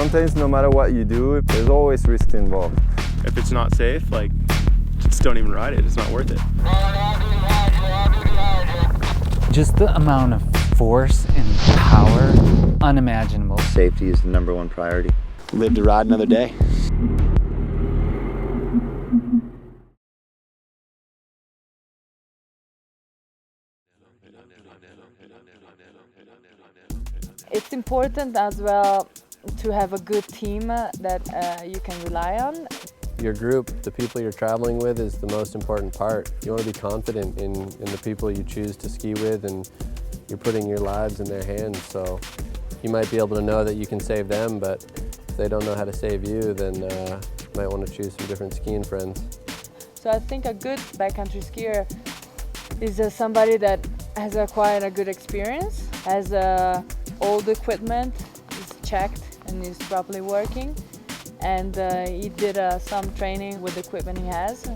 mountains, no matter what you do, there's always risk involved. If it's not safe, like, just don't even ride it. It's not worth it. Just the amount of force and power, unimaginable. Safety is the #1 priority. Live to ride another day. It's important as well to have a good team that you can rely on. Your group, the people you're traveling with, is the most important part. You want to be confident in the people you choose to ski with, and you're putting your lives in their hands. So you might be able to know that you can save them, but if they don't know how to save you, then you might want to choose some different skiing friends. So I think a good backcountry skier is somebody that has acquired a good experience, has old equipment, is checked and is properly working, and he did some training with the equipment he has,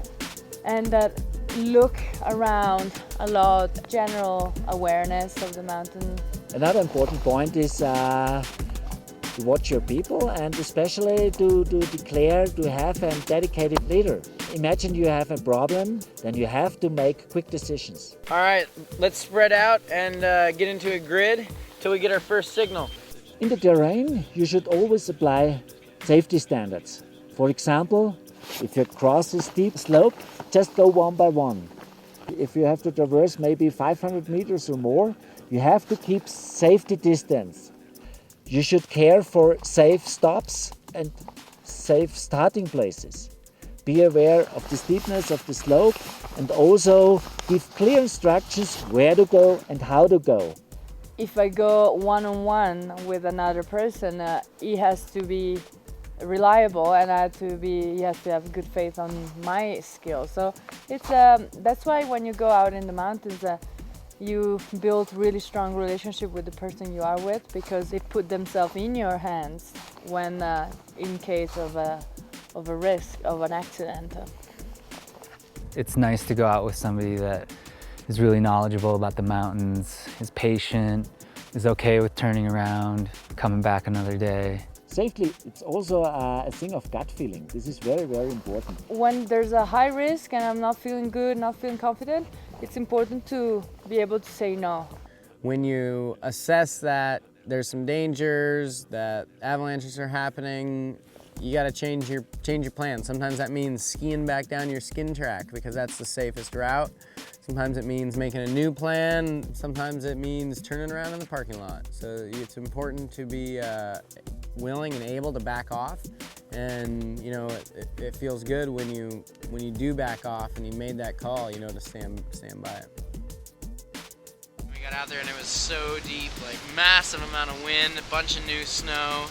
and that look around a lot, general awareness of the mountain. Another important point is to watch your people, and especially to declare to have a dedicated leader. Imagine you have a problem, then you have to make quick decisions. All right, let's spread out and get into a grid till we get our first signal. In the terrain, you should always apply safety standards. For example, if you cross a steep slope, just go one by one. If you have to traverse maybe 500 meters or more, you have to keep safety distance. You should care for safe stops and safe starting places. Be aware of the steepness of the slope and also give clear instructions where to go and how to go. If I go one-on-one with another person, he has to be reliable, and he has to have good faith on my skills. So it's that's why when you go out in the mountains, you build really strong relationship with the person you are with, because they put themselves in your hands when in case of a risk of an accident. It's nice to go out with somebody that is really knowledgeable about the mountains, is patient, is okay with turning around, coming back another day. Safely, it's also a thing of gut feeling. This is very, very important. When there's a high risk and I'm not feeling good, not feeling confident, it's important to be able to say no. When you assess that there's some dangers, that avalanches are happening, you gotta change your plan. Sometimes that means skiing back down your skin track because that's the safest route. Sometimes it means making a new plan. Sometimes it means turning around in the parking lot. So it's important to be willing and able to back off. And you know, it feels good when you do back off and you made that call, you know, to stand by it. We got out there and it was so deep, like massive amount of wind, a bunch of new snow,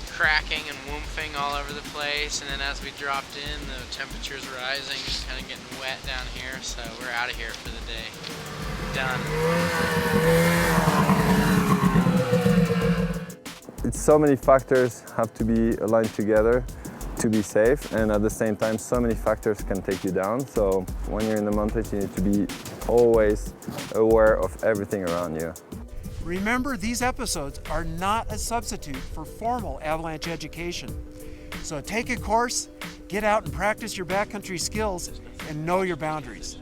cracking and whoomphing all over the place, and then as we dropped in, the temperature's rising, just kind of getting wet down here, so we're out of here for the day. Done. It's so many factors have to be aligned together to be safe, and at the same time so many factors can take you down. So when you're in the mountains, you need to be always aware of everything around you. Remember, these episodes are not a substitute for formal avalanche education. So take a course, get out and practice your backcountry skills, and know your boundaries.